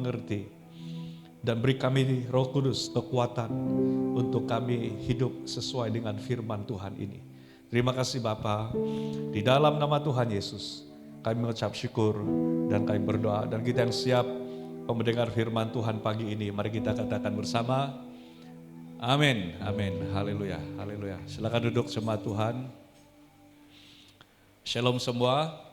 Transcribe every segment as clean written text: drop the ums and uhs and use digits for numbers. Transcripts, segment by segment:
mengerti. Dan beri kami Roh Kudus kekuatan untuk kami hidup sesuai dengan firman Tuhan ini. Terima kasih Bapa. Di dalam nama Tuhan Yesus kami mengucap syukur dan kami berdoa. Dan kita yang siap mendengar firman Tuhan pagi ini, mari kita katakan bersama, amin, amin, haleluya, haleluya. Silakan duduk jemaat Tuhan. Shalom semua.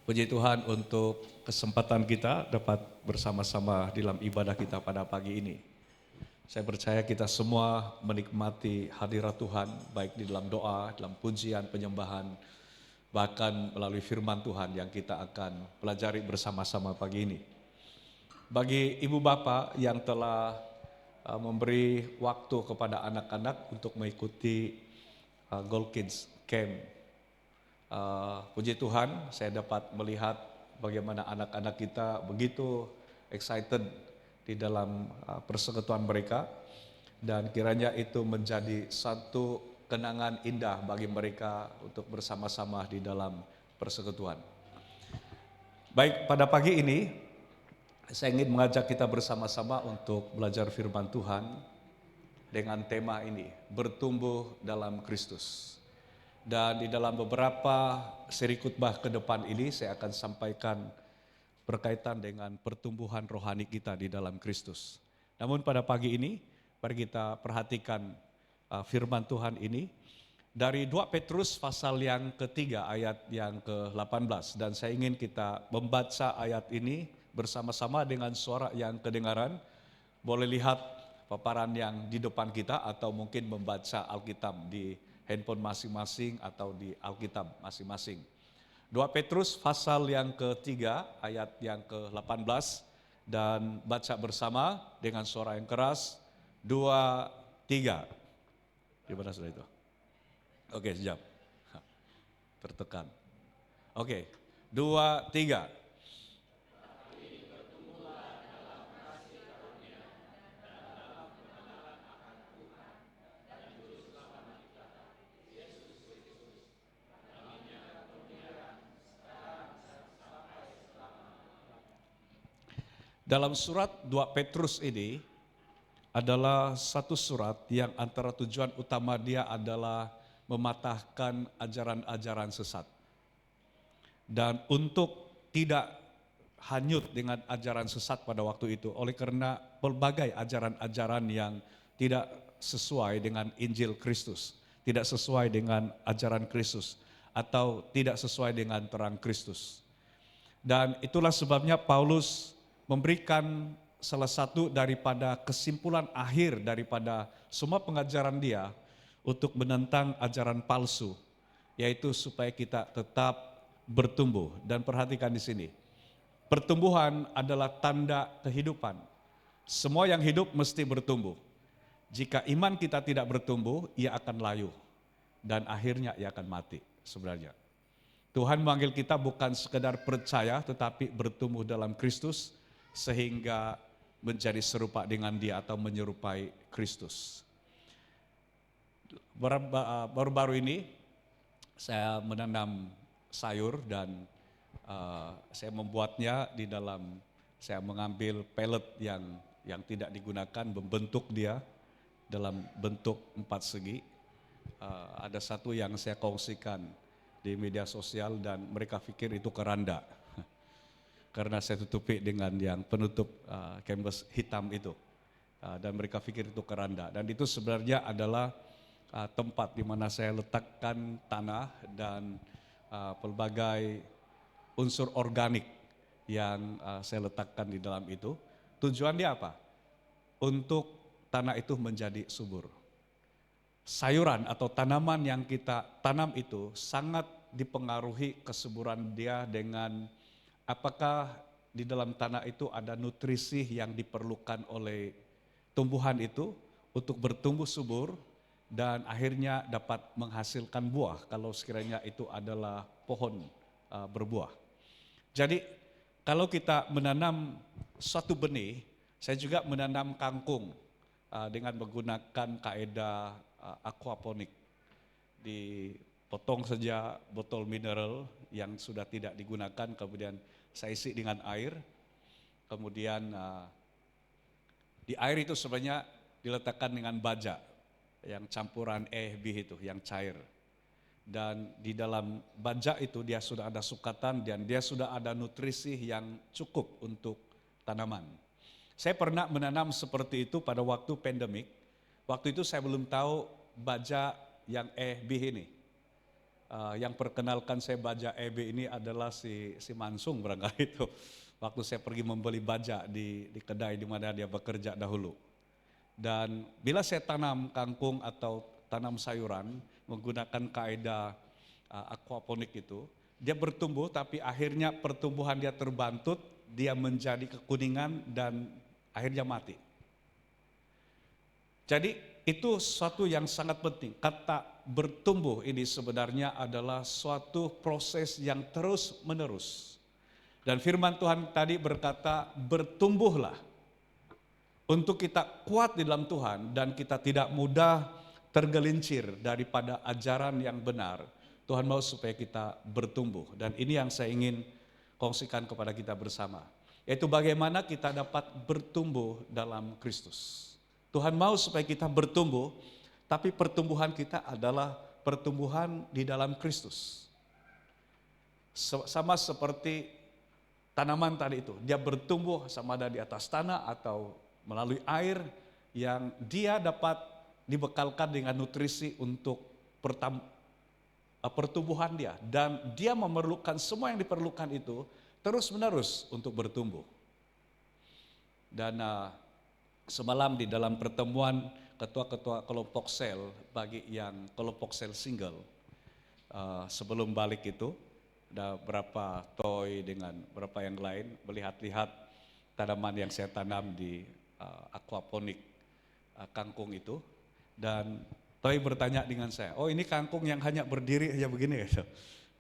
Puji Tuhan untuk kesempatan kita dapat bersama-sama dalam ibadah kita pada pagi ini. Saya percaya kita semua menikmati hadirat Tuhan, baik di dalam doa, dalam pujian, penyembahan, bahkan melalui firman Tuhan yang kita akan pelajari bersama-sama pagi ini. Bagi ibu bapak yang telah memberi waktu kepada anak-anak untuk mengikuti Gold Kids Camp, puji Tuhan, saya dapat melihat bagaimana anak-anak kita begitu excited di dalam persekutuan mereka, dan kiranya itu menjadi satu kenangan indah bagi mereka untuk bersama-sama di dalam persekutuan. Baik, pada pagi ini saya ingin mengajak kita bersama-sama untuk belajar firman Tuhan dengan tema ini, bertumbuh dalam Kristus. Dan di dalam beberapa seri khotbah ke depan ini saya akan sampaikan berkaitan dengan pertumbuhan rohani kita di dalam Kristus. Namun pada pagi ini mari kita perhatikan firman Tuhan ini dari 2 Petrus pasal yang ketiga ayat yang ke-18. Dan saya ingin kita membaca ayat ini bersama-sama dengan suara yang kedengaran. Boleh lihat paparan yang di depan kita atau mungkin membaca Alkitab di handphone masing-masing atau di Alkitab masing-masing. 2 Petrus pasal yang ketiga ayat yang ke-18, dan baca bersama dengan suara yang keras. 2, 3. Gimana sudah itu? Oke, siap. Tertekan. Oke, 2, 3. Dalam surat 2 Petrus ini adalah satu surat yang antara tujuan utama dia adalah mematahkan ajaran-ajaran sesat. Dan untuk tidak hanyut dengan ajaran sesat pada waktu itu, oleh karena berbagai ajaran-ajaran yang tidak sesuai dengan Injil Kristus, tidak sesuai dengan ajaran Kristus, atau tidak sesuai dengan terang Kristus. Dan itulah sebabnya Paulus memberikan salah satu daripada kesimpulan akhir daripada semua pengajaran dia untuk menentang ajaran palsu, yaitu supaya kita tetap bertumbuh. Dan perhatikan di sini, pertumbuhan adalah tanda kehidupan. Semua yang hidup mesti bertumbuh. Jika iman kita tidak bertumbuh, ia akan layu dan akhirnya ia akan mati sebenarnya. Tuhan memanggil kita bukan sekedar percaya, tetapi bertumbuh dalam Kristus sehingga menjadi serupa dengan Dia atau menyerupai Kristus. Baru-baru ini saya menanam sayur dan saya membuatnya di dalam, saya mengambil pellet yang tidak digunakan, membentuk dia dalam bentuk 4 segi. Ada satu yang saya kongsikan di media sosial dan mereka pikir itu keranda. Karena saya tutupi dengan yang penutup canvas hitam itu. Dan mereka pikir itu keranda. Dan itu sebenarnya adalah tempat di mana saya letakkan tanah dan pelbagai unsur organik yang saya letakkan di dalam itu. Tujuannya apa? Untuk tanah itu menjadi subur. Sayuran atau tanaman yang kita tanam itu sangat dipengaruhi kesuburan dia dengan apakah di dalam tanah itu ada nutrisi yang diperlukan oleh tumbuhan itu untuk bertumbuh subur dan akhirnya dapat menghasilkan buah kalau sekiranya itu adalah pohon berbuah. Jadi kalau kita menanam suatu benih, saya juga menanam kangkung dengan menggunakan kaedah aquaponik. Dipotong saja botol mineral yang sudah tidak digunakan, kemudian saya isi dengan air, Kemudian di air itu sebenarnya diletakkan dengan baja yang campuran B itu, yang cair. Dan di dalam baja itu dia sudah ada sukatan dan dia sudah ada nutrisi yang cukup untuk tanaman. Saya pernah menanam seperti itu pada waktu pandemik. Waktu itu saya belum tahu baja yang B ini. Yang perkenalkan saya baja EB ini adalah si Mansung barangkali itu. Waktu saya pergi membeli baja di kedai di mana dia bekerja dahulu. Dan bila saya tanam kangkung atau tanam sayuran menggunakan kaidah aquaponik itu, dia bertumbuh tapi akhirnya pertumbuhan dia terbantut, dia menjadi kekuningan dan akhirnya mati. Jadi itu suatu yang sangat penting. Kata bertumbuh ini sebenarnya adalah suatu proses yang terus menerus. Dan firman Tuhan tadi berkata, bertumbuhlah. Untuk kita kuat di dalam Tuhan dan kita tidak mudah tergelincir daripada ajaran yang benar. Tuhan mau supaya kita bertumbuh. Dan ini yang saya ingin kongsikan kepada kita bersama. Yaitu bagaimana kita dapat bertumbuh dalam Kristus. Tuhan mau supaya kita bertumbuh, tapi pertumbuhan kita adalah pertumbuhan di dalam Kristus. Sama seperti tanaman tadi itu, dia bertumbuh sama ada di atas tanah atau melalui air yang dia dapat dibekalkan dengan nutrisi untuk pertumbuhan dia. Dan dia memerlukan semua yang diperlukan itu terus menerus untuk bertumbuh. Dan semalam di dalam pertemuan ketua-ketua kelompok sel bagi yang kelompok sel single, sebelum balik itu, ada berapa toy dengan berapa yang lain, melihat-lihat tanaman yang saya tanam di aquaponik kangkung itu. Dan toy bertanya dengan saya, oh ini kangkung yang hanya berdiri aja begini ya.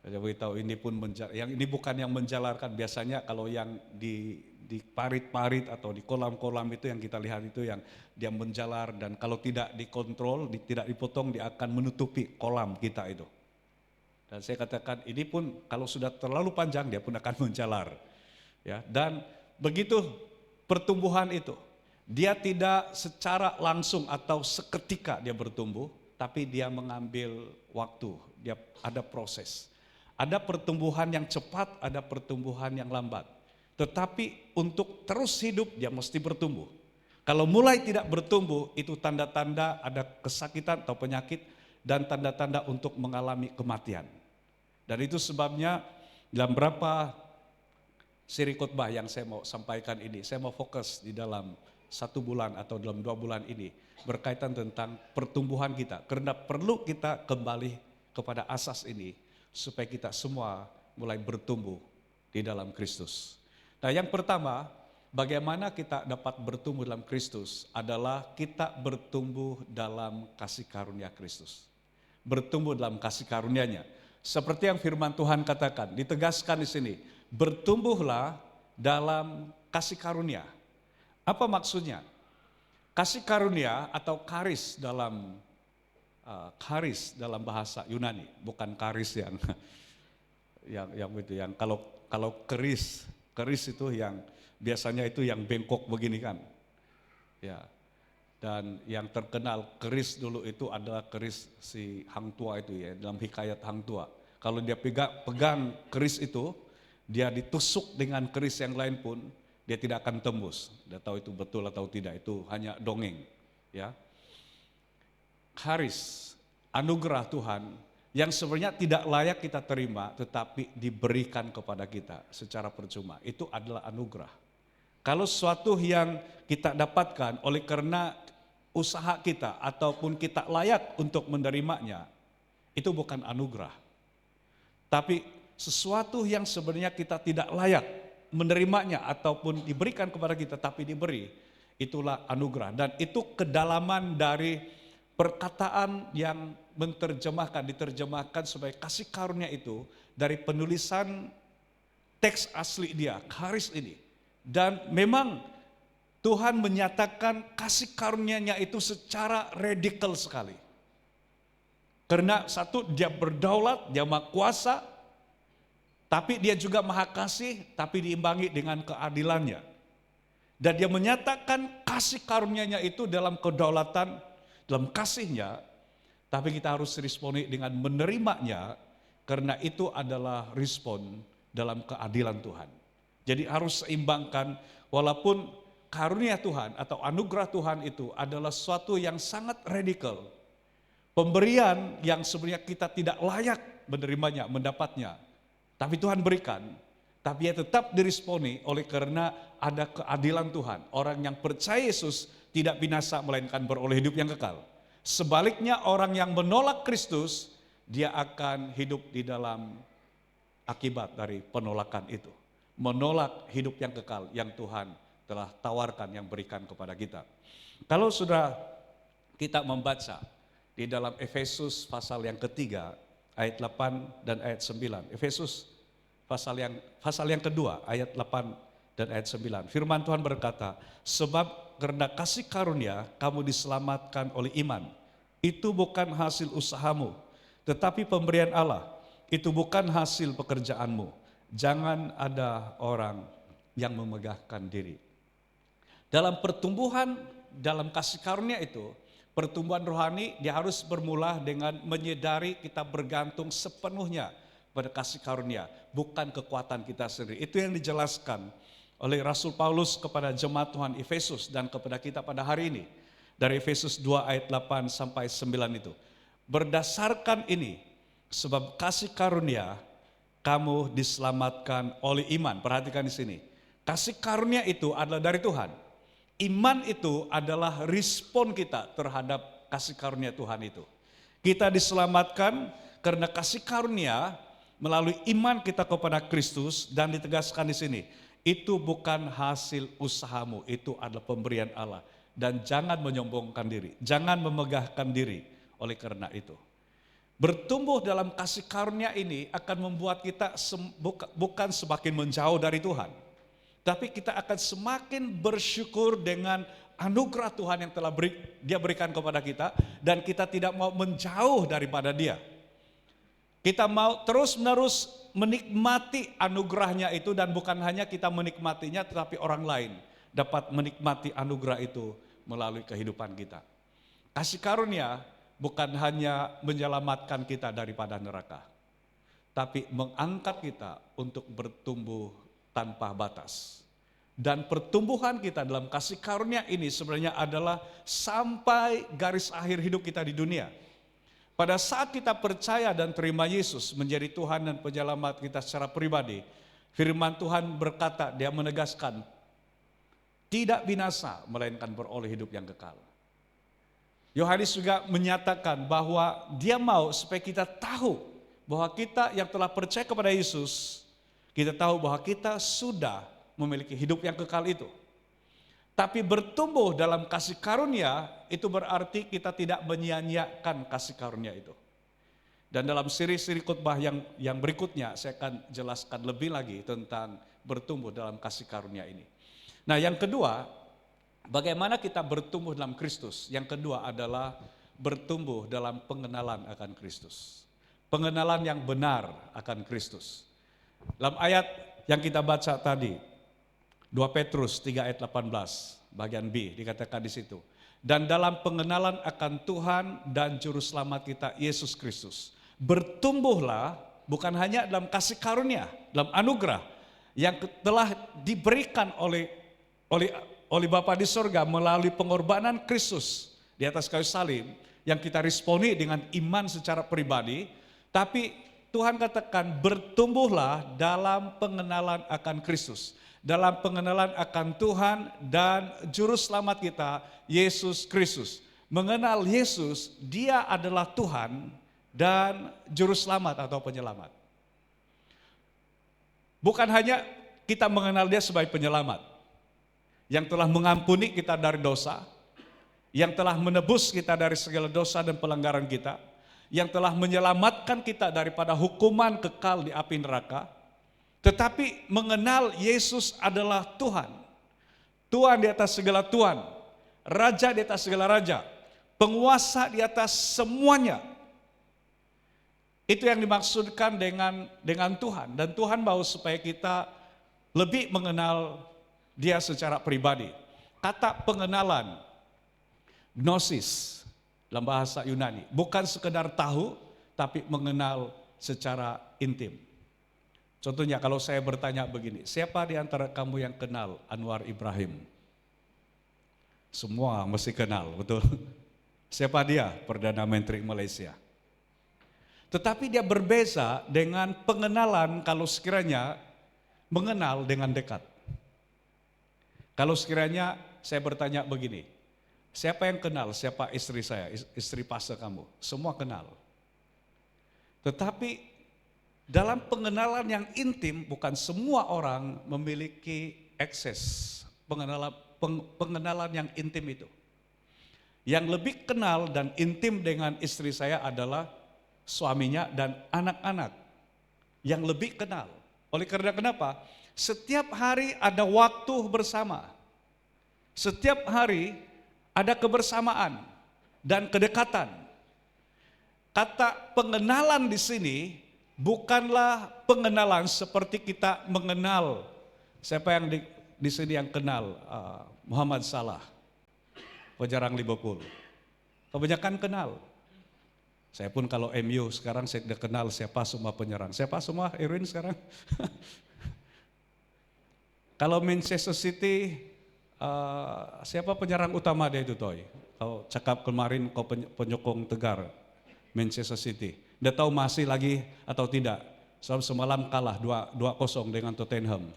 Saya beritahu ini pun yang ini bukan yang menjalarkan. Biasanya kalau yang di parit-parit atau di kolam-kolam itu yang kita lihat itu yang dia menjalar, dan kalau tidak dikontrol, tidak dipotong, dia akan menutupi kolam kita itu. Dan saya katakan ini pun kalau sudah terlalu panjang dia pun akan menjalar. Ya, dan begitu pertumbuhan itu, dia tidak secara langsung atau seketika dia bertumbuh, tapi dia mengambil waktu, dia ada proses. Ada pertumbuhan yang cepat, ada pertumbuhan yang lambat. Tetapi untuk terus hidup dia mesti bertumbuh. Kalau mulai tidak bertumbuh itu tanda-tanda ada kesakitan atau penyakit dan tanda-tanda untuk mengalami kematian. Dan itu sebabnya dalam beberapa seri khotbah yang saya mau sampaikan ini, saya mau fokus di dalam 1 bulan atau dalam 2 bulan ini berkaitan tentang pertumbuhan kita. Karena perlu kita kembali kepada asas ini supaya kita semua mulai bertumbuh di dalam Kristus. Nah, yang pertama, bagaimana kita dapat bertumbuh dalam Kristus adalah kita bertumbuh dalam kasih karunia Kristus. Bertumbuh dalam kasih karunia-Nya. Seperti yang firman Tuhan katakan, ditegaskan di sini, bertumbuhlah dalam kasih karunia. Apa maksudnya? Kasih karunia atau charis dalam bahasa Yunani, bukan charis yang itu yang kalau keris itu yang biasanya itu yang bengkok begini kan. Ya. Dan yang terkenal keris dulu itu adalah keris si Hang Tua itu ya, dalam hikayat Hang Tua. Kalau dia pegang keris itu, dia ditusuk dengan keris yang lain pun, dia tidak akan tembus. Dia tahu itu betul atau tidak, itu hanya dongeng. Ya. Charis, anugerah Tuhan yang sebenarnya tidak layak kita terima, tetapi diberikan kepada kita secara percuma. Itu adalah anugerah. Kalau sesuatu yang kita dapatkan oleh karena usaha kita ataupun kita layak untuk menerimanya, itu bukan anugerah. Tapi sesuatu yang sebenarnya kita tidak layak menerimanya ataupun diberikan kepada kita tapi diberi, itulah anugerah. Dan itu kedalaman dari perkataan yang diterjemahkan sebagai kasih karunia itu dari penulisan teks asli dia, charis ini. Dan memang Tuhan menyatakan kasih karunia-Nya itu secara radikal sekali. Karena satu, dia berdaulat, dia maha kuasa, tapi dia juga maha kasih, tapi diimbangi dengan keadilannya. Dan dia menyatakan kasih karunia-Nya itu dalam kedaulatan, dalam kasih-Nya. Tapi kita harus responi dengan menerimanya, karena itu adalah respon dalam keadilan Tuhan. Jadi harus seimbangkan, walaupun karunia Tuhan atau anugerah Tuhan itu adalah sesuatu yang sangat radikal. Pemberian yang sebenarnya kita tidak layak menerimanya, mendapatnya. Tapi Tuhan berikan, tapi ia tetap diresponi oleh karena ada keadilan Tuhan. Orang yang percaya Yesus tidak binasa melainkan beroleh hidup yang kekal. Sebaliknya orang yang menolak Kristus, dia akan hidup di dalam akibat dari penolakan itu. Menolak hidup yang kekal yang Tuhan telah tawarkan, yang berikan kepada kita. Kalau sudah kita membaca di dalam Efesus pasal yang ketiga, ayat 8 dan ayat 9. Efesus pasal yang kedua, ayat 8 dan ayat 9. Firman Tuhan berkata, sebab karena kasih karunia kamu diselamatkan oleh iman. Itu bukan hasil usahamu, tetapi pemberian Allah. Itu bukan hasil pekerjaanmu. Jangan ada orang yang memegahkan diri. Dalam pertumbuhan, dalam kasih karunia itu, pertumbuhan rohani dia harus bermula dengan menyadari kita bergantung sepenuhnya pada kasih karunia, bukan kekuatan kita sendiri. Itu yang dijelaskan oleh Rasul Paulus kepada jemaat Tuhan Efesus dan kepada kita pada hari ini. Dari Efesus 2 ayat 8 sampai 9 itu. Berdasarkan ini, sebab kasih karunia kamu diselamatkan oleh iman. Perhatikan di sini. Kasih karunia itu adalah dari Tuhan. Iman itu adalah respon kita terhadap kasih karunia Tuhan itu. Kita diselamatkan karena kasih karunia melalui iman kita kepada Kristus, dan ditegaskan di sini, itu bukan hasil usahamu, itu adalah pemberian Allah. Dan jangan menyombongkan diri, jangan memegahkan diri oleh karena itu. Bertumbuh dalam kasih karunia ini akan membuat kita bukan semakin menjauh dari Tuhan, tapi kita akan semakin bersyukur dengan anugerah Tuhan yang telah Dia berikan kepada kita, dan kita tidak mau menjauh daripada Dia. Kita mau terus-menerus menikmati anugerahnya itu, dan bukan hanya kita menikmatinya, tetapi orang lain dapat menikmati anugerah itu melalui kehidupan kita. Kasih karunia bukan hanya menyelamatkan kita daripada neraka, tapi mengangkat kita untuk bertumbuh tanpa batas. Dan pertumbuhan kita dalam kasih karunia ini sebenarnya adalah sampai garis akhir hidup kita di dunia. Pada saat kita percaya dan terima Yesus menjadi Tuhan dan Penyelamat kita secara pribadi, firman Tuhan berkata, Dia menegaskan, tidak binasa melainkan beroleh hidup yang kekal. Yohanes juga menyatakan bahwa dia mau supaya kita tahu bahwa kita yang telah percaya kepada Yesus, kita tahu bahwa kita sudah memiliki hidup yang kekal itu. Tapi bertumbuh dalam kasih karunia itu berarti kita tidak menyia-nyiakan kasih karunia itu. Dan dalam siri-siri khotbah yang berikutnya saya akan jelaskan lebih lagi tentang bertumbuh dalam kasih karunia ini. Nah, yang kedua, bagaimana kita bertumbuh dalam Kristus? Yang kedua adalah bertumbuh dalam pengenalan akan Kristus. Pengenalan yang benar akan Kristus. Dalam ayat yang kita baca tadi, 2 Petrus 3 ayat 18 bagian B dikatakan di situ. Dan dalam pengenalan akan Tuhan dan Juru Selamat kita Yesus Kristus, bertumbuhlah bukan hanya dalam kasih karunia, dalam anugerah yang telah diberikan oleh Bapa di surga melalui pengorbanan Kristus di atas kayu salib yang kita responi dengan iman secara pribadi. Tapi Tuhan katakan bertumbuhlah dalam pengenalan akan Kristus, dalam pengenalan akan Tuhan dan Juru Selamat kita, Yesus Kristus. Mengenal Yesus, Dia adalah Tuhan dan Juru Selamat atau Penyelamat. Bukan hanya kita mengenal Dia sebagai penyelamat, yang telah mengampuni kita dari dosa, yang telah menebus kita dari segala dosa dan pelanggaran kita, yang telah menyelamatkan kita daripada hukuman kekal di api neraka, tetapi mengenal Yesus adalah Tuhan. Tuhan di atas segala Tuhan, Raja di atas segala Raja, penguasa di atas semuanya. Itu yang dimaksudkan dengan Tuhan. Dan Tuhan mau supaya kita lebih mengenal dia secara pribadi. Kata pengenalan, gnosis dalam bahasa Yunani, bukan sekedar tahu, tapi mengenal secara intim. Contohnya kalau saya bertanya begini, siapa di antara kamu yang kenal Anwar Ibrahim? Semua mesti kenal, betul? Siapa dia? Perdana Menteri Malaysia. Tetapi dia berbeza dengan pengenalan kalau sekiranya mengenal dengan dekat. Kalau sekiranya saya bertanya begini, siapa yang kenal siapa istri saya, istri pastor kamu? Semua kenal. Tetapi dalam pengenalan yang intim, bukan semua orang memiliki akses pengenalan yang intim itu. Yang lebih kenal dan intim dengan istri saya adalah suaminya dan anak-anak yang lebih kenal. Oleh karena kenapa? Setiap hari ada waktu bersama. Setiap hari ada kebersamaan dan kedekatan. Kata pengenalan di sini bukanlah pengenalan seperti kita mengenal. Siapa yang di sini yang kenal Muhammad Salah, penyerang Liverpool? Kebanyakan kenal. Saya pun kalau MU sekarang saya sudah kenal siapa semua penyerang. Siapa semua Irwin sekarang? Kalau Manchester City, siapa penyerang utama dia itu Toy? Kalau cakap kemarin kau penyokong tegar Manchester City. Dia tahu masih lagi atau tidak. Sebab semalam kalah 2-0 dengan Tottenham.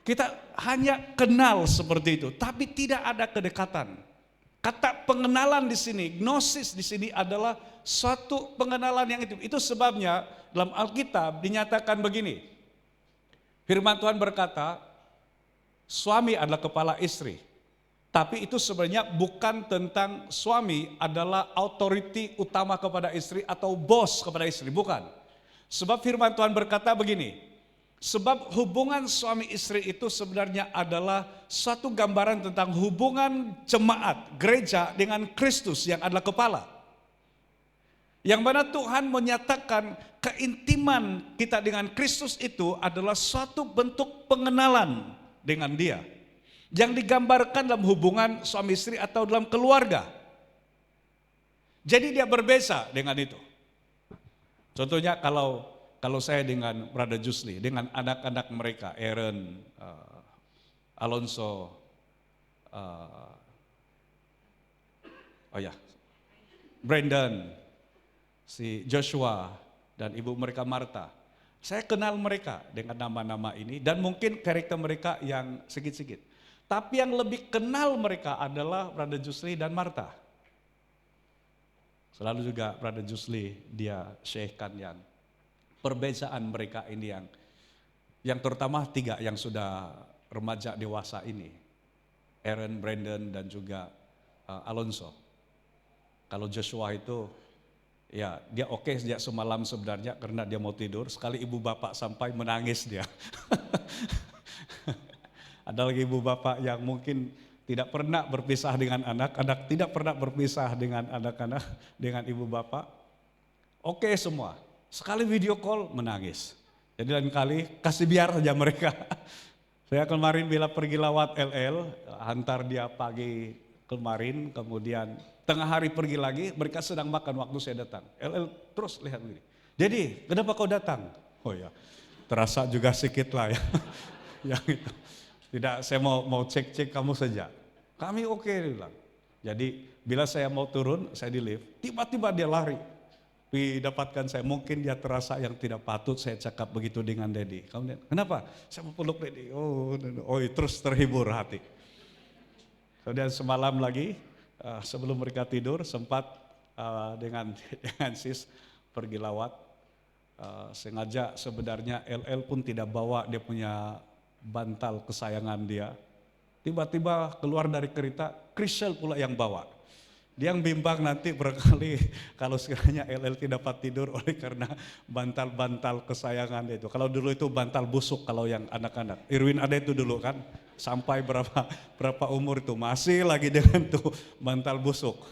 Kita hanya kenal seperti itu, tapi tidak ada kedekatan. Kata pengenalan di sini, gnosis di sini adalah suatu pengenalan yang intim. Itu sebabnya dalam Alkitab dinyatakan begini. Firman Tuhan berkata, suami adalah kepala istri. Tapi itu sebenarnya bukan tentang suami adalah authority utama kepada istri atau bos kepada istri, bukan. Sebab firman Tuhan berkata begini, sebab hubungan suami istri itu sebenarnya adalah suatu gambaran tentang hubungan jemaat, gereja dengan Kristus yang adalah kepala. Yang mana Tuhan menyatakan keintiman kita dengan Kristus itu adalah suatu bentuk pengenalan dengan Dia. Yang digambarkan dalam hubungan suami istri atau dalam keluarga. Jadi dia berbeza dengan itu. Contohnya kalau saya dengan Brother Jusli, dengan anak-anak mereka, Aaron, Alonso, Brandon, si Joshua, dan ibu mereka Martha. Saya kenal mereka dengan nama-nama ini dan mungkin karakter mereka yang sedikit-sedikit. Tapi yang lebih kenal mereka adalah Brother Jusli dan Martha. Selalu juga Brother Jusli dia syekhkan yang perbezaan mereka ini yang terutama 3 yang sudah remaja dewasa ini. Aaron, Brandon, dan juga Alonso. Kalau Joshua itu, ya dia oke sejak semalam sebenarnya karena dia mau tidur. Sekali ibu bapak sampai menangis dia. Ada lagi ibu bapak yang mungkin tidak pernah berpisah dengan anak-anak, tidak pernah berpisah dengan anak-anak, dengan ibu bapak. Oke semua. Sekali video call menangis. Jadi lain kali kasih biar saja mereka. Saya kemarin bila pergi lewat LL, hantar dia pagi kemarin, kemudian tengah hari pergi lagi, mereka sedang makan waktu saya datang. LL terus lihat begini. Jadi kenapa kau datang? Oh ya, terasa juga sedikit lah ya. Yang itu. Tidak, saya mau cek kamu saja. Kami oke, dia bilang. Jadi bila saya mau turun, saya di lift, tiba-tiba dia lari. Didapatkan saya, mungkin dia terasa yang tidak patut saya cakap begitu dengan Dedi. Kemudian, kenapa? Saya mau peluk Dedi. Oh, terus terhibur hati. Kemudian semalam lagi, sebelum mereka tidur, sempat dengan sis pergi lawat. Sengaja sebenarnya LL pun tidak bawa dia punya bantal kesayangan dia. Tiba-tiba keluar dari kereta, Chriselle pula yang bawa. Dia yang bimbang nanti berkali kalau sekiranya LL tidak dapat tidur oleh karena bantal-bantal kesayangan itu. Kalau dulu itu bantal busuk kalau yang anak-anak. Irwin ada itu dulu kan, sampai berapa umur itu masih lagi dengan tuh bantal busuk.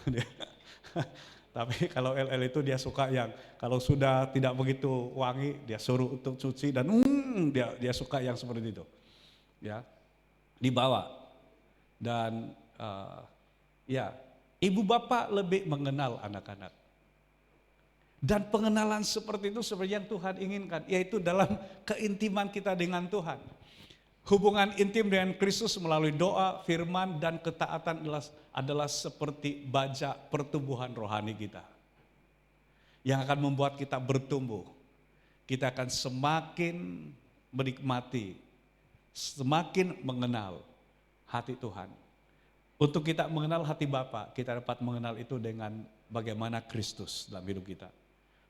Tapi kalau LL itu dia suka yang kalau sudah tidak begitu wangi, dia suruh untuk cuci dan dia suka yang seperti itu. Ya, dibawa. Dan ya, ibu bapak lebih mengenal anak-anak. Dan pengenalan seperti itu seperti yang Tuhan inginkan, yaitu dalam keintiman kita dengan Tuhan. Hubungan intim dengan Kristus melalui doa, firman, dan ketaatan adalah seperti baja pertumbuhan rohani kita. Yang akan membuat kita bertumbuh. Kita akan semakin menikmati, semakin mengenal hati Tuhan. Untuk kita mengenal hati Bapa, kita dapat mengenal itu dengan bagaimana Kristus dalam hidup kita.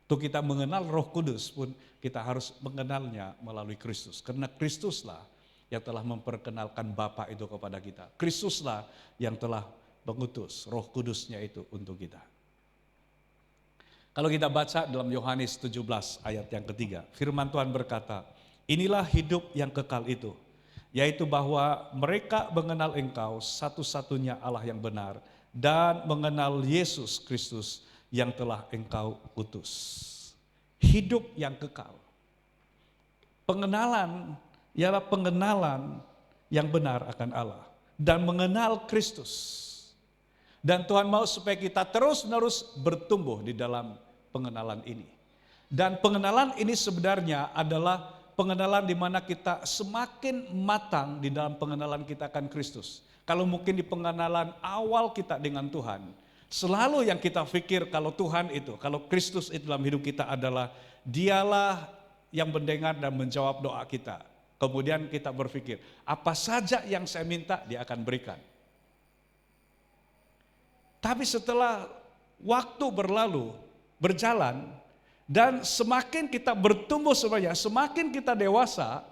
Untuk kita mengenal Roh Kudus pun kita harus mengenalnya melalui Kristus. Karena Kristuslah yang telah memperkenalkan Bapa itu kepada kita. Kristuslah yang telah mengutus Roh Kudusnya itu untuk kita. Kalau kita baca dalam Yohanes 17 ayat yang ketiga, firman Tuhan berkata, inilah hidup yang kekal itu, yaitu bahwa mereka mengenal Engkau satu-satunya Allah yang benar dan mengenal Yesus Kristus yang telah Engkau utus. Hidup yang kekal. Pengenalan ialah pengenalan yang benar akan Allah dan mengenal Kristus. Dan Tuhan mau supaya kita terus-menerus bertumbuh di dalam pengenalan ini. Dan pengenalan ini sebenarnya adalah pengenalan di mana kita semakin matang di dalam pengenalan kita akan Kristus. Kalau mungkin di pengenalan awal kita dengan Tuhan, selalu yang kita pikir kalau Tuhan itu, kalau Kristus itu dalam hidup kita adalah Dialah yang mendengar dan menjawab doa kita. Kemudian kita berpikir, apa saja yang saya minta dia akan berikan. Tapi setelah waktu berlalu, berjalan, dan semakin kita bertumbuh sebenarnya, semakin kita dewasa,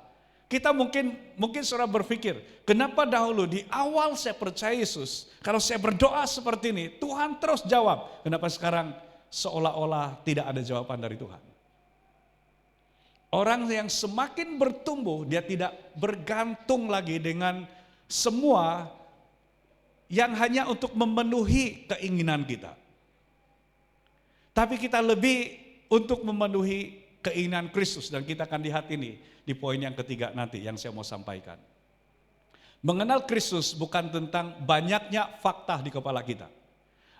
kita mungkin saudara berpikir, kenapa dahulu di awal saya percaya Yesus, kalau saya berdoa seperti ini, Tuhan terus jawab. Kenapa sekarang seolah-olah tidak ada jawaban dari Tuhan? Orang yang semakin bertumbuh, dia tidak bergantung lagi dengan semua yang hanya untuk memenuhi keinginan kita. Tapi kita lebih untuk memenuhi keinginan Kristus, dan kita akan lihat ini di poin yang ketiga nanti yang saya mau sampaikan. Mengenal Kristus bukan tentang banyaknya fakta di kepala kita,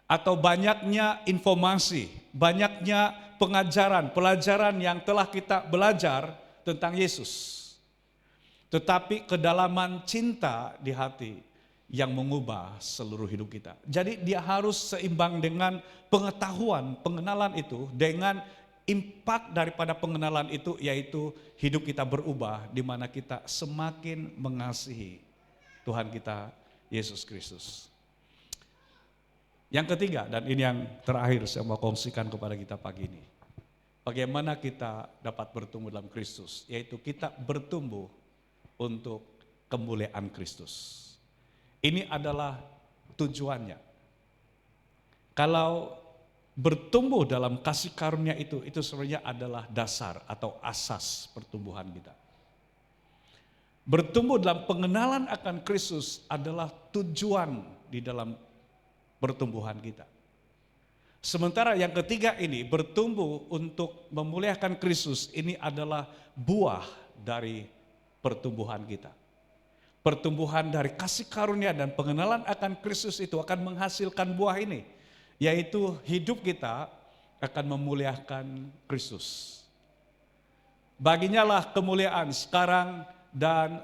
atau banyaknya informasi, banyaknya pelajaran yang telah kita belajar tentang Yesus. Tetapi kedalaman cinta di hati yang mengubah seluruh hidup kita. Jadi dia harus seimbang dengan pengetahuan, pengenalan itu dengan impak daripada pengenalan itu, yaitu hidup kita berubah di mana kita semakin mengasihi Tuhan kita Yesus Kristus. Yang ketiga, dan ini yang terakhir saya mau kongsikan kepada kita pagi ini. Bagaimana kita dapat bertumbuh dalam Kristus, yaitu kita bertumbuh untuk kemuliaan Kristus. Ini adalah tujuannya. Kalau bertumbuh dalam kasih karunia itu sebenarnya adalah dasar atau asas pertumbuhan kita. Bertumbuh dalam pengenalan akan Kristus adalah tujuan di dalam pertumbuhan kita. Sementara yang ketiga ini, bertumbuh untuk memuliakan Kristus, ini adalah buah dari pertumbuhan kita. Pertumbuhan dari kasih karunia dan pengenalan akan Kristus itu akan menghasilkan buah ini, yaitu hidup kita akan memuliakan Kristus. Baginya lah kemuliaan sekarang dan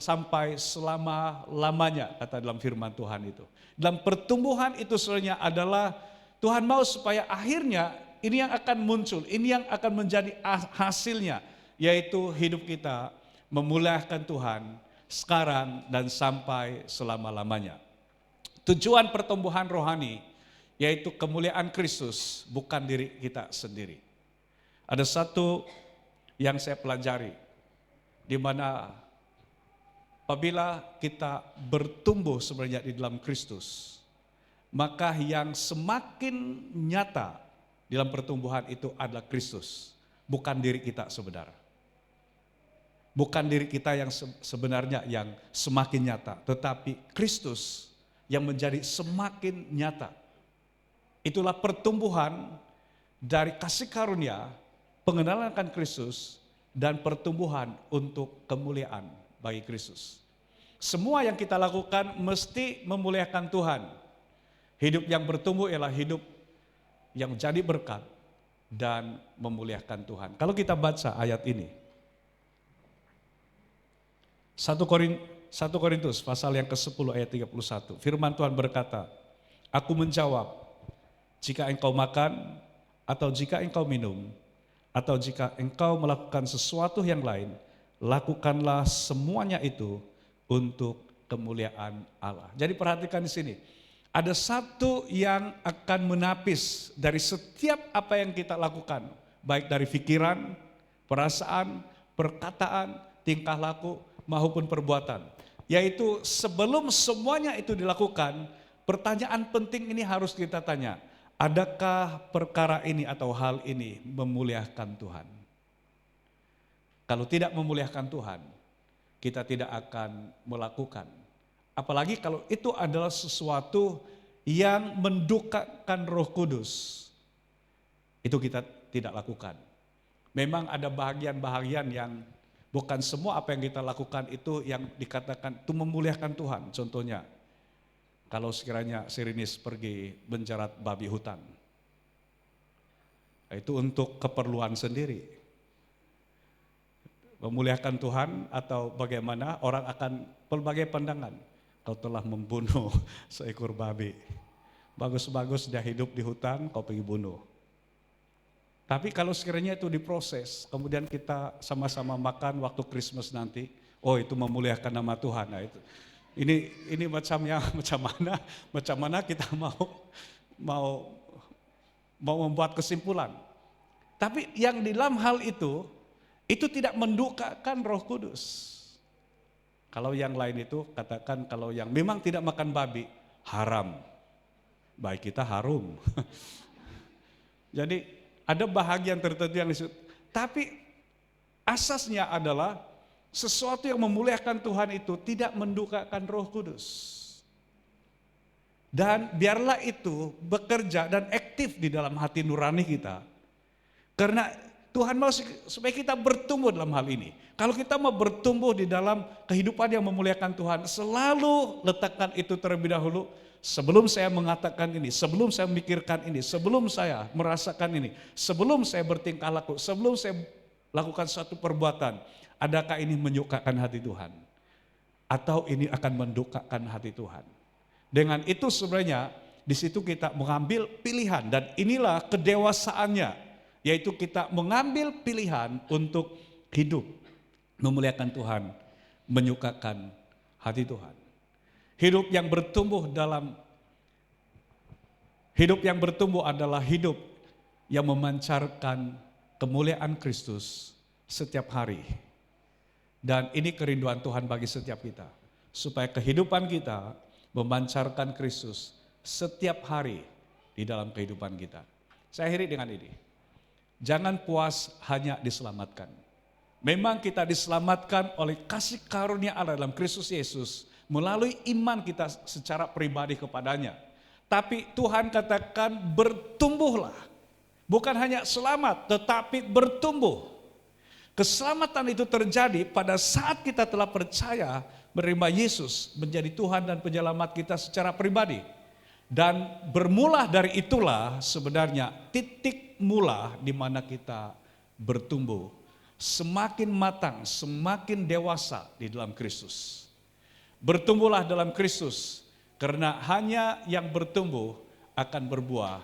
sampai selama-lamanya, kata dalam firman Tuhan itu. Dalam pertumbuhan itu sebenarnya adalah Tuhan mau supaya akhirnya ini yang akan muncul, ini yang akan menjadi hasilnya, yaitu hidup kita memuliakan Tuhan sekarang dan sampai selama-lamanya. Tujuan pertumbuhan rohani yaitu kemuliaan Kristus, bukan diri kita sendiri. Ada satu yang saya pelajari, di mana apabila kita bertumbuh sebenarnya di dalam Kristus, maka yang semakin nyata dalam pertumbuhan itu adalah Kristus, bukan diri kita sebenarnya. Bukan diri kita yang sebenarnya yang semakin nyata, tetapi Kristus yang menjadi semakin nyata. Itulah pertumbuhan dari kasih karunia, pengenalan akan Kristus, dan pertumbuhan untuk kemuliaan bagi Kristus. Semua yang kita lakukan mesti memuliakan Tuhan. Hidup yang bertumbuh ialah hidup yang jadi berkat dan memuliakan Tuhan. Kalau kita baca ayat ini, 1 Korintus pasal yang ke-10 ayat 31, firman Tuhan berkata, "Aku menjawab, jika engkau makan, atau jika engkau minum, atau jika engkau melakukan sesuatu yang lain, lakukanlah semuanya itu untuk kemuliaan Allah." Jadi perhatikan di sini, ada satu yang akan menapis dari setiap apa yang kita lakukan, baik dari pikiran, perasaan, perkataan, tingkah laku, maupun perbuatan. Yaitu sebelum semuanya itu dilakukan, pertanyaan penting ini harus kita tanya, adakah perkara ini atau hal ini memuliakan Tuhan? Kalau tidak memuliakan Tuhan, kita tidak akan melakukan. Apalagi kalau itu adalah sesuatu yang mendukakan Roh Kudus, itu kita tidak lakukan. Memang ada bahagian-bahagian yang bukan semua apa yang kita lakukan itu yang dikatakan itu memuliakan Tuhan. Contohnya, kalau sekiranya si Rinis pergi menjarat babi hutan, itu untuk keperluan sendiri. Memuliakan Tuhan atau bagaimana, orang akan berbagai pandangan. Kau telah membunuh seekor babi. Bagus-bagus dia hidup di hutan, kau pergi bunuh. Tapi kalau sekiranya itu diproses, kemudian kita sama-sama makan waktu Christmas nanti, oh itu memuliakan nama Tuhan. Nah, itu. Ini macam mana kita mau membuat kesimpulan. Tapi yang di dalam hal itu tidak mendukakan Roh Kudus. Kalau yang lain itu katakan kalau yang memang tidak makan babi, haram. Baik kita harum. Jadi ada bahagian tertentu yang disebut. Tapi asasnya adalah sesuatu yang memuliakan Tuhan itu tidak mendukakan Roh Kudus. Dan biarlah itu bekerja dan aktif di dalam hati nurani kita. Karena Tuhan mau supaya kita bertumbuh dalam hal ini. Kalau kita mau bertumbuh di dalam kehidupan yang memuliakan Tuhan, selalu letakkan itu terlebih dahulu. Sebelum saya mengatakan ini, sebelum saya memikirkan ini, sebelum saya merasakan ini, sebelum saya bertingkah laku, sebelum saya lakukan suatu perbuatan, adakah ini menyukakan hati Tuhan? Atau ini akan mendukakan hati Tuhan? Dengan itu sebenarnya di situ kita mengambil pilihan dan inilah kedewasaannya, yaitu kita mengambil pilihan untuk hidup memuliakan Tuhan, menyukakan hati Tuhan. Hidup yang bertumbuh adalah hidup yang memancarkan kemuliaan Kristus setiap hari. Dan ini kerinduan Tuhan bagi setiap kita, supaya kehidupan kita memancarkan Kristus setiap hari di dalam kehidupan kita. Saya akhiri dengan ini. Jangan puas hanya diselamatkan. Memang kita diselamatkan oleh kasih karunia Allah dalam Kristus Yesus melalui iman kita secara pribadi kepadanya. Tapi Tuhan katakan bertumbuhlah. Bukan hanya selamat tetapi bertumbuh. Keselamatan itu terjadi pada saat kita telah percaya menerima Yesus menjadi Tuhan dan penyelamat kita secara pribadi. Dan bermula dari itulah sebenarnya titik mula di mana kita bertumbuh. Semakin matang, semakin dewasa di dalam Kristus. Bertumbuhlah dalam Kristus, karena hanya yang bertumbuh akan berbuah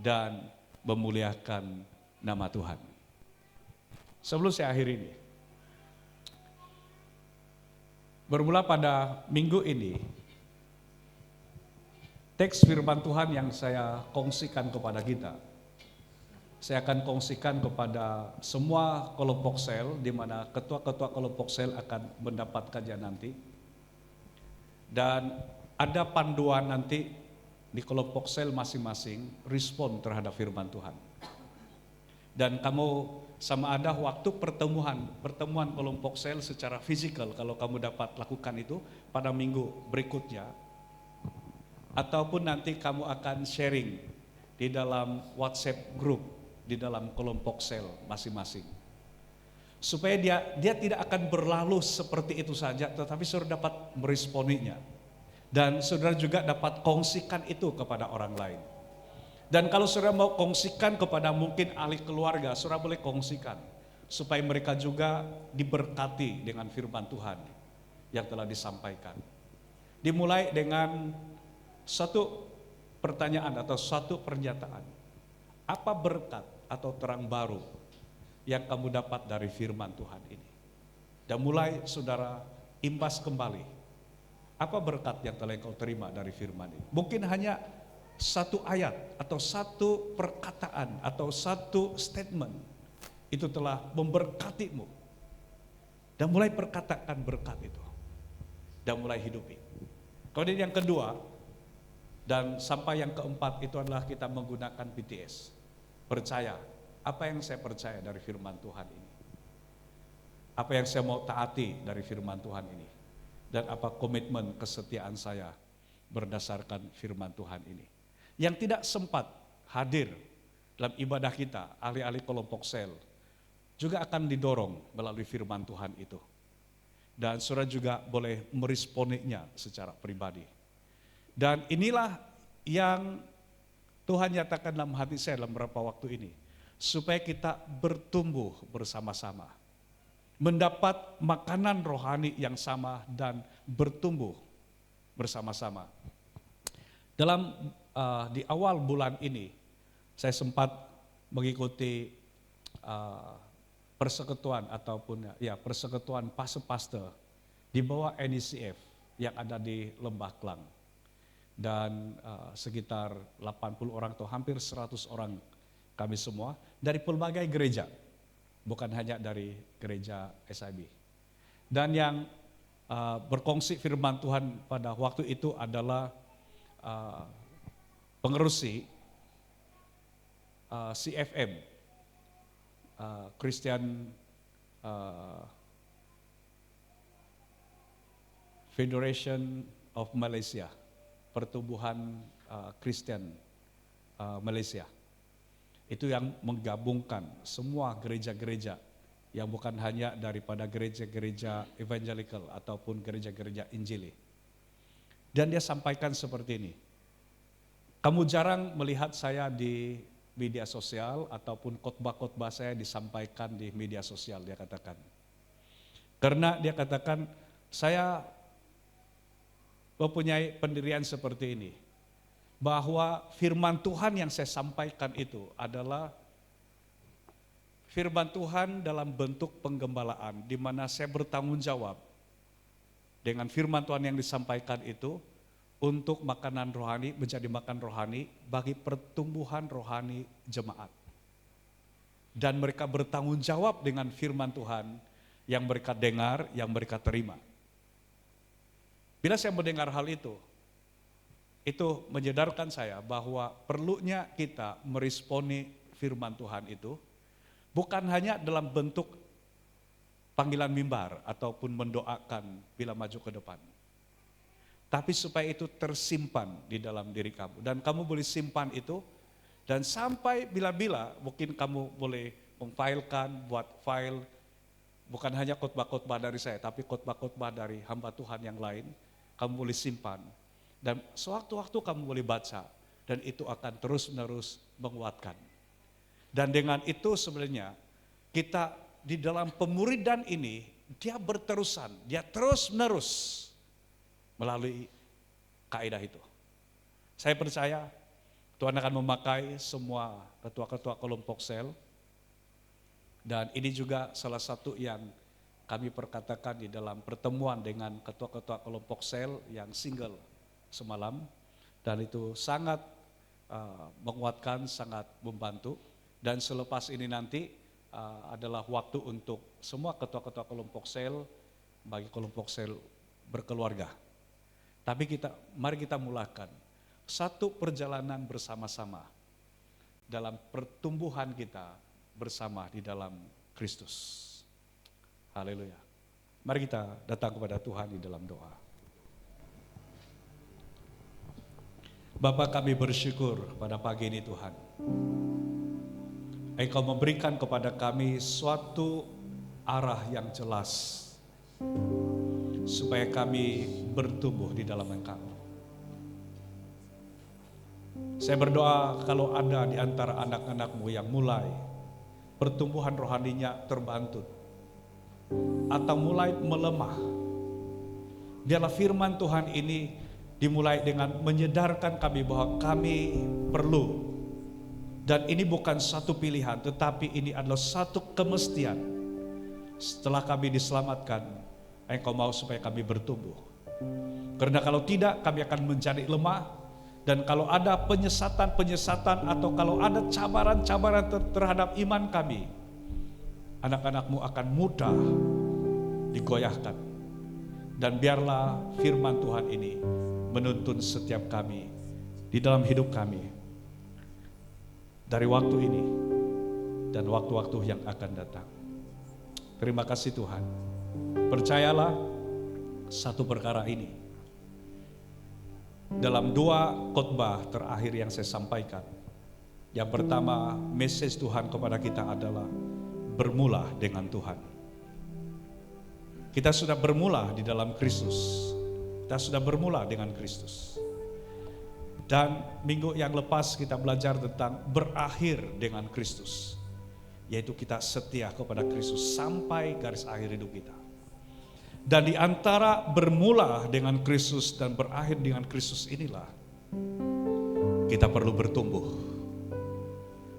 dan memuliakan nama Tuhan. Sebelum saya akhiri ini, bermula pada minggu ini, teks firman Tuhan yang saya kongsikan kepada kita, saya akan kongsikan kepada semua kelompok sel, di mana ketua-ketua kelompok sel akan mendapatkannya nanti. Dan ada panduan nanti di kelompok sel masing-masing respon terhadap firman Tuhan. Dan kamu sama ada waktu pertemuan kelompok sel secara fisikal, kalau kamu dapat lakukan itu pada minggu berikutnya. Ataupun nanti kamu akan sharing di dalam WhatsApp group, di dalam kelompok sel masing-masing. Supaya dia tidak akan berlalu seperti itu saja, tetapi saudara dapat meresponinya. Dan saudara juga dapat kongsikan itu kepada orang lain. Dan kalau saudara mau kongsikan kepada mungkin ahli keluarga, saudara boleh kongsikan. Supaya mereka juga diberkati dengan firman Tuhan yang telah disampaikan. Dimulai dengan satu pertanyaan atau satu pernyataan. Apa berkat atau terang baru yang kamu dapat dari firman Tuhan ini? Dan mulai saudara imbas kembali. Apa berkat yang telah kau terima dari firman ini? Mungkin hanya satu ayat atau satu perkataan atau satu statement itu telah memberkatimu. Dan mulai perkatakan berkat itu. Dan mulai hidupi. Kemudian yang kedua dan sampai yang keempat itu adalah kita menggunakan BTS. Percaya. Apa yang saya percaya dari firman Tuhan ini? Apa yang saya mau taati dari firman Tuhan ini? Dan apa komitmen kesetiaan saya berdasarkan firman Tuhan ini? Yang tidak sempat hadir dalam ibadah kita, ahli-ahli kelompok sel, juga akan didorong melalui firman Tuhan itu. Dan saudara juga boleh meresponinya secara pribadi. Dan inilah yang Tuhan nyatakan dalam hati saya dalam beberapa waktu ini. Supaya kita bertumbuh bersama-sama. Mendapat makanan rohani yang sama dan bertumbuh bersama-sama. Dalam di awal bulan ini, saya sempat mengikuti persekutuan ataupun persekutuan pastor di bawah NECF yang ada di Lembah Klang. Dan sekitar 80 orang atau hampir 100 orang kami semua dari pelbagai gereja, bukan hanya dari gereja SIB. Dan yang berkongsi firman Tuhan pada waktu itu adalah pengerusi CFM, Christian Federation of Malaysia, Pertubuhan Kristen Malaysia. Itu yang menggabungkan semua gereja-gereja yang bukan hanya daripada gereja-gereja evangelical ataupun gereja-gereja Injili. Dan dia sampaikan seperti ini, kamu jarang melihat saya di media sosial ataupun khotbah-khotbah saya disampaikan di media sosial, dia katakan. Karena dia katakan, saya mempunyai pendirian seperti ini, bahwa firman Tuhan yang saya sampaikan itu adalah firman Tuhan dalam bentuk penggembalaan, di mana saya bertanggung jawab dengan firman Tuhan yang disampaikan itu untuk makanan rohani, menjadi makan rohani bagi pertumbuhan rohani jemaat. Dan mereka bertanggung jawab dengan firman Tuhan yang mereka dengar, yang mereka terima. Bila saya mendengar hal itu menyadarkan saya bahwa perlunya kita meresponi firman Tuhan itu bukan hanya dalam bentuk panggilan mimbar ataupun mendoakan bila maju ke depan. Tapi supaya itu tersimpan di dalam diri kamu. Dan kamu boleh simpan itu dan sampai bila-bila mungkin kamu boleh memfilekan, buat file bukan hanya khotbah-khotbah dari saya tapi khotbah-khotbah dari hamba Tuhan yang lain, kamu boleh simpan. Dan sewaktu-waktu kamu boleh baca dan itu akan terus-menerus menguatkan. Dan dengan itu sebenarnya kita di dalam pemuridan ini dia berterusan, dia terus-menerus melalui kaidah itu. Saya percaya Tuhan akan memakai semua ketua-ketua kelompok sel dan ini juga salah satu yang kami perkatakan di dalam pertemuan dengan ketua-ketua kelompok sel yang single semalam, dan itu sangat menguatkan, sangat membantu. Dan selepas ini nanti adalah waktu untuk semua ketua-ketua kelompok sel bagi kelompok sel berkeluarga. Tapi mari kita mulakan satu perjalanan bersama-sama dalam pertumbuhan kita bersama di dalam Kristus. Haleluya. Mari kita datang kepada Tuhan di dalam doa. Bapa, kami bersyukur pada pagi ini Tuhan. Engkau memberikan kepada kami suatu arah yang jelas supaya kami bertumbuh di dalam Engkau. Saya berdoa kalau ada di antara anak-anak-Mu yang mulai pertumbuhan rohaninya terbantu atau mulai melemah, biarlah firman Tuhan ini dimulai dengan menyadarkan kami bahwa kami perlu, dan ini bukan satu pilihan, tetapi ini adalah satu kemestian. Setelah kami diselamatkan, Engkau mau supaya kami bertumbuh. Karena kalau tidak, kami akan menjadi lemah. Dan kalau ada penyesatan-penyesatan atau kalau ada cabaran-cabaran terhadap iman kami, anak-anak-Mu akan mudah digoyahkan. Dan biarlah firman Tuhan ini menuntun setiap kami di dalam hidup kami dari waktu ini dan waktu-waktu yang akan datang. Terima kasih Tuhan. Percayalah satu perkara ini. Dalam 2 khotbah terakhir yang saya sampaikan, yang pertama, message Tuhan kepada kita adalah bermula dengan Tuhan. Kita sudah bermula di dalam Kristus. Kita sudah bermula dengan Kristus. Dan minggu yang lepas kita belajar tentang berakhir dengan Kristus, yaitu kita setia kepada Kristus sampai garis akhir hidup kita. Dan di antara bermula dengan Kristus dan berakhir dengan Kristus inilah kita perlu bertumbuh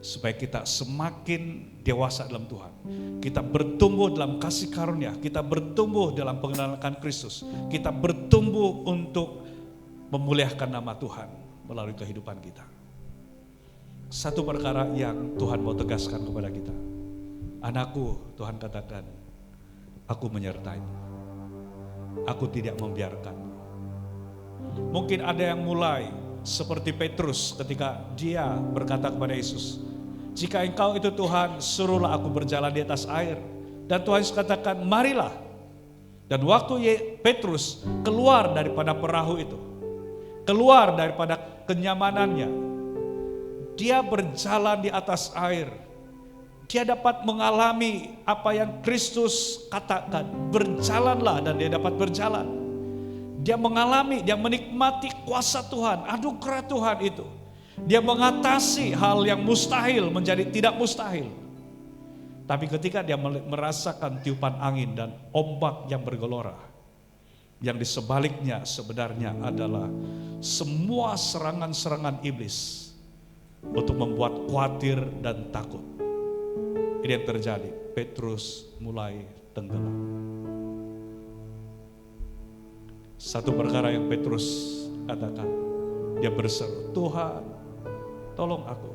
supaya kita semakin dewasa dalam Tuhan. Kita bertumbuh dalam kasih karunia, kita bertumbuh dalam pengenalan akan Kristus, kita bertumbuh untuk memuliakan nama Tuhan melalui kehidupan kita. Satu perkara yang Tuhan mau tegaskan kepada kita, anakku, Tuhan katakan, aku menyertaimu. Aku tidak membiarkanmu. Mungkin ada yang mulai seperti Petrus ketika dia berkata kepada Yesus, jika Engkau itu Tuhan, suruhlah aku berjalan di atas air. Dan Tuhan Yesus katakan, marilah. Dan waktu Petrus keluar daripada perahu itu, keluar daripada kenyamanannya, dia berjalan di atas air. Dia dapat mengalami apa yang Kristus katakan, berjalanlah, dan dia dapat berjalan. Dia mengalami, dia menikmati kuasa Tuhan, anugerah Tuhan itu. Dia mengatasi hal yang mustahil menjadi tidak mustahil. Tapi ketika dia merasakan tiupan angin dan ombak yang bergelora, yang di sebaliknya sebenarnya adalah semua serangan-serangan iblis untuk membuat khawatir dan takut. Ini yang terjadi, Petrus mulai tenggelam. Satu perkara yang Petrus katakan, dia berseru, Tuhan, tolong aku.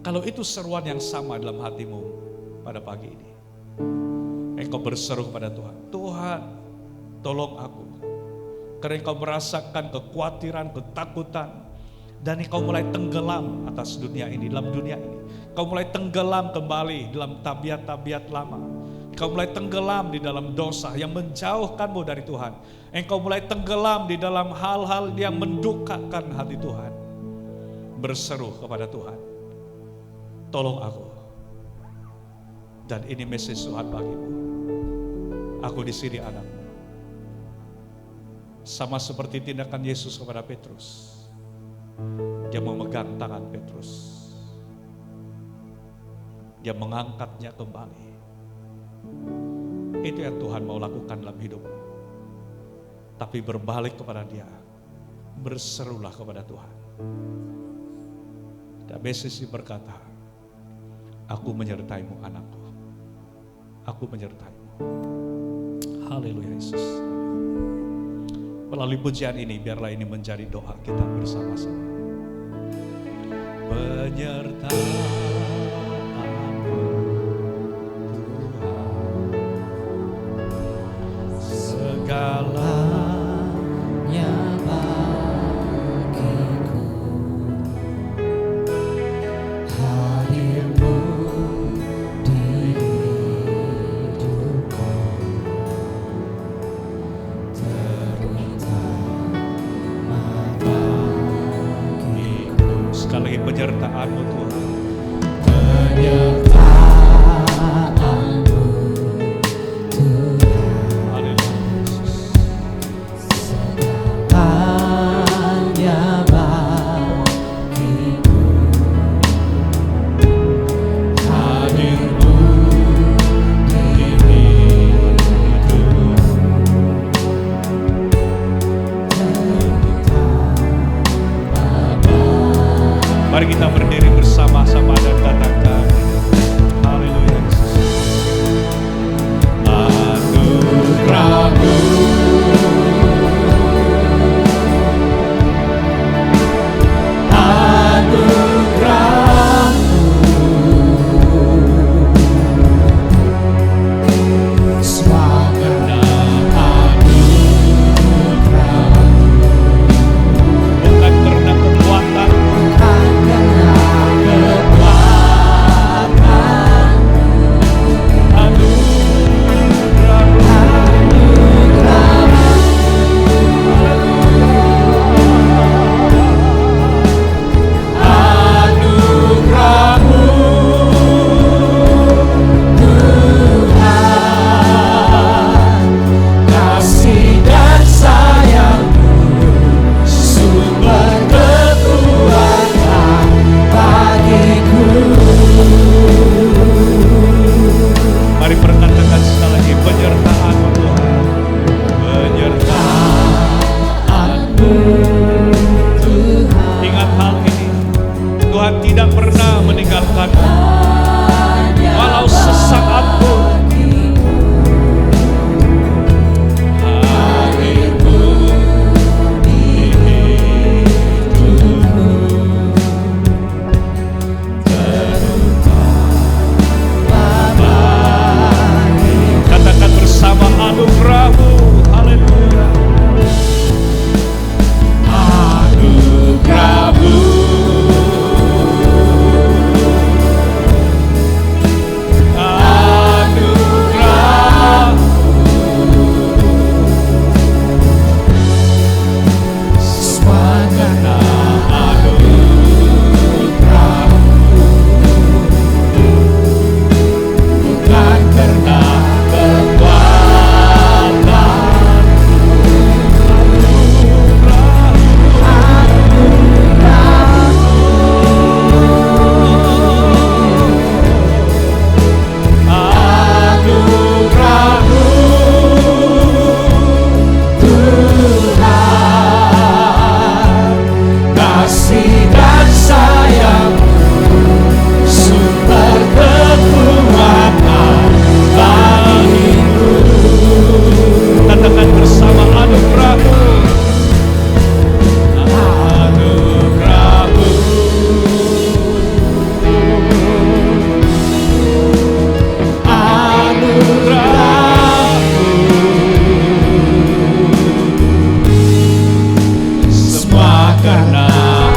Kalau itu seruan yang sama dalam hatimu pada pagi ini, engkau berseru kepada Tuhan, Tuhan, tolong aku. Karena engkau merasakan kekhawatiran, ketakutan, dan engkau mulai tenggelam atas dunia ini, dalam dunia ini. Engkau mulai tenggelam kembali dalam tabiat-tabiat lama. Engkau mulai tenggelam di dalam dosa yang menjauhkanmu dari Tuhan. Engkau mulai tenggelam di dalam hal-hal yang mendukakan hati Tuhan. Berseru kepada Tuhan, tolong aku. Dan ini message Tuhan bagimu. Aku di sini anakmu. Sama seperti tindakan Yesus kepada Petrus. Dia memegang tangan Petrus. Dia mengangkatnya kembali. Itu yang Tuhan mau lakukan dalam hidupmu. Tapi berbalik kepada dia. Berserulah kepada Tuhan. Dan Yesus berkata, aku menyertaimu anakku. Aku menyertaimu. Haleluya Yesus. Melalui pujian ini, biarlah ini menjadi doa kita bersama-sama. Penyertaanmu Tuhan, segalanya bagiku, hadirmu di hidupku, terutama penyertaan-Mu Tuhan. Penyertaan-Mu Tuhan. Haleluya. Hanya bagiku hadir-Mu di hidupku. Mari kita berdiri bersama-sama dan katakan, haleluya Yesus. Anugerah-Mu, bukan karena kekuatan-Mu, kasih dan sayang-Mu, sumber kekuatan bagiku. mari perkatakan sekali lagi, penyertaan-Mu Tuhan. Penyertaan-Mu Tuhan. Ingat hal ini, Tuhan tidak pernah meninggalkan-Mu. Walau sesaat pun hadir-Mu di hidupku. Katakan bersama, anugerah-Mu, haleluya. Anugerah-Mu, Semua karena bukan karena anugerah-Mu Tuhan, kasih dan sayang-Mu, sumber kekuatan bagiku. katakan bersama, anugerah-Mu, anugerah-Mu, Semua karena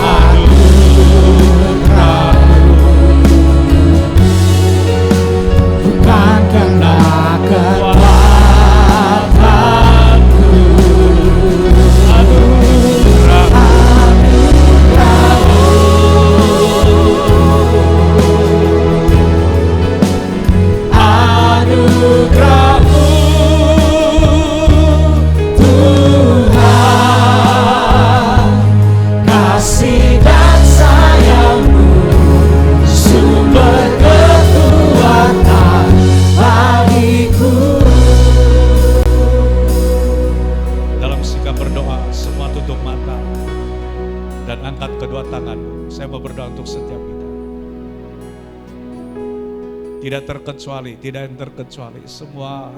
anugerah-Mu, bukan karena kekuatanku. Anugerah-Mu Tuhan, kasih dan sayang-Mu, sumber kekuatan bagiku. Dalam sikap berdoa, semua tutup mata dan angkat kedua tangan. Saya mau berdoa untuk setiap kita. Tidak terkecuali, tidak yang terkecuali, semua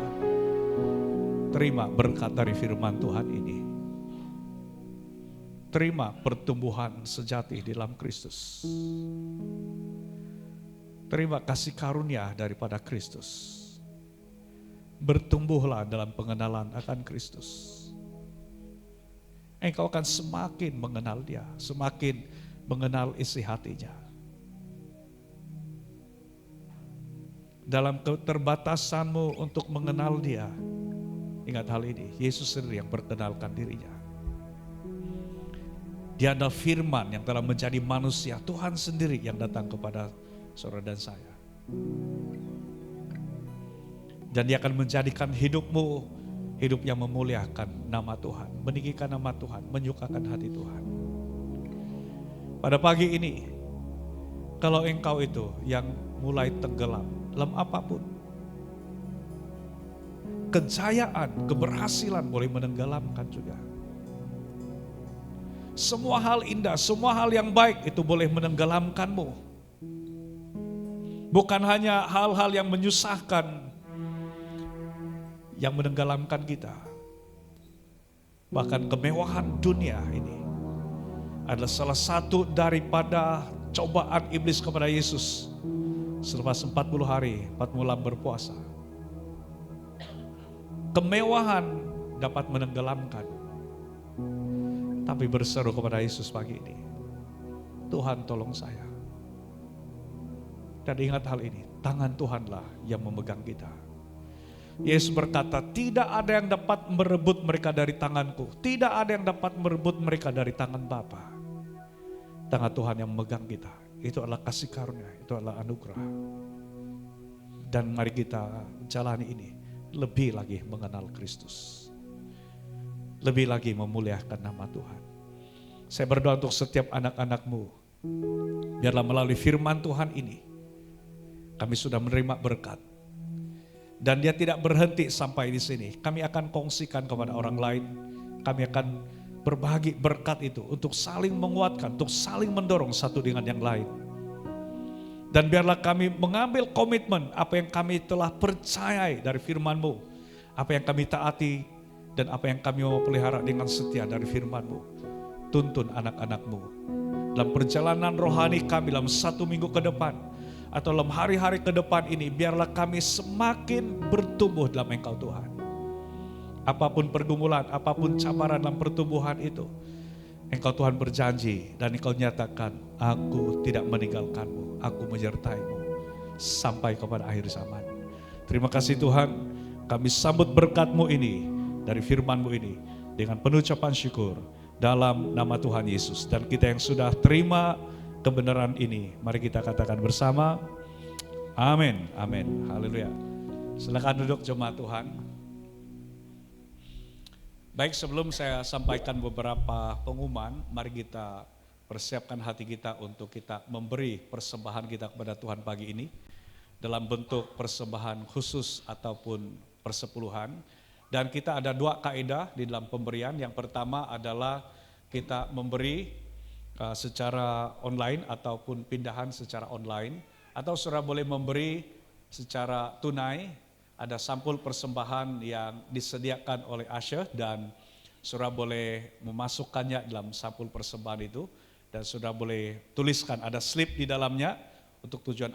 terima berkat dari firman Tuhan ini. Terima pertumbuhan sejati di dalam Kristus. Terima kasih karunia daripada Kristus. Bertumbuhlah dalam pengenalan akan Kristus. Engkau akan semakin mengenal Dia, semakin mengenal isi hatinya. Dalam keterbatasanmu untuk mengenal Dia, ingat hal ini, Yesus sendiri yang perkenalkan dirinya. Dia adalah firman yang telah menjadi manusia. Tuhan sendiri yang datang kepada saudara dan saya. Dan dia akan menjadikan hidupmu hidup yang memuliakan nama Tuhan, meninggikan nama Tuhan, menyukakan hati Tuhan. Pada pagi ini, kalau engkau itu yang mulai tenggelam dalam apapun, kejayaan, keberhasilan boleh menenggelamkan juga. Semua hal indah, semua hal yang baik itu boleh menenggelamkanmu. Bukan hanya hal-hal yang menyusahkan yang menenggelamkan kita. Bahkan kemewahan dunia ini adalah salah satu daripada cobaan iblis kepada Yesus selepas 40 hari, 40 malam berpuasa. Kemewahan dapat menenggelamkan. Tapi berseru kepada Yesus pagi ini, Tuhan tolong saya. Dan ingat hal ini, tangan Tuhanlah yang memegang kita. Yesus berkata, tidak ada yang dapat merebut mereka dari tanganku. Tidak ada yang dapat merebut mereka dari tangan Bapa. Tangan Tuhan yang memegang kita. Itu adalah kasih karunia, itu adalah anugerah. Dan mari kita jalani ini, lebih lagi mengenal Kristus. Lebih lagi memuliakan nama Tuhan. Saya berdoa untuk setiap anak-anakmu. Biarlah melalui firman Tuhan ini, kami sudah menerima berkat. Dan dia tidak berhenti sampai di sini. Kami akan kongsikan kepada orang lain. Kami akan berbagi berkat itu untuk saling menguatkan, untuk saling mendorong satu dengan yang lain. Dan biarlah kami mengambil komitmen apa yang kami telah percayai dari firman-Mu. Apa yang kami taati dan apa yang kami mau pelihara dengan setia dari firman-Mu. Tuntun anak-anak-Mu. Dalam perjalanan rohani kami dalam 1 minggu ke depan. Atau dalam hari-hari ke depan ini, biarlah kami semakin bertumbuh dalam Engkau Tuhan. Apapun pergumulan, apapun cabaran dalam pertumbuhan itu, Engkau Tuhan berjanji dan Engkau nyatakan, aku tidak meninggalkanmu, aku menyertaimu sampai kepada akhir zaman. Terima kasih Tuhan, kami sambut berkat-Mu ini, dari firman-Mu ini, dengan penuh ucapan syukur, dalam nama Tuhan Yesus. Dan kita yang sudah terima kebenaran ini, mari kita katakan bersama, amin, amin, haleluya. Silakan duduk jemaat Tuhan. Baik, sebelum saya sampaikan beberapa pengumuman, mari kita persiapkan hati kita untuk kita memberi persembahan kita kepada Tuhan pagi ini dalam bentuk persembahan khusus ataupun persepuluhan. Dan kita ada 2 kaidah di dalam pemberian. Yang pertama adalah kita memberi secara online ataupun pindahan secara online, atau saudara boleh memberi secara tunai. Ada sampul persembahan yang disediakan oleh Asher dan saudara boleh memasukkannya dalam sampul persembahan itu, dan saudara boleh tuliskan, ada slip di dalamnya untuk tujuan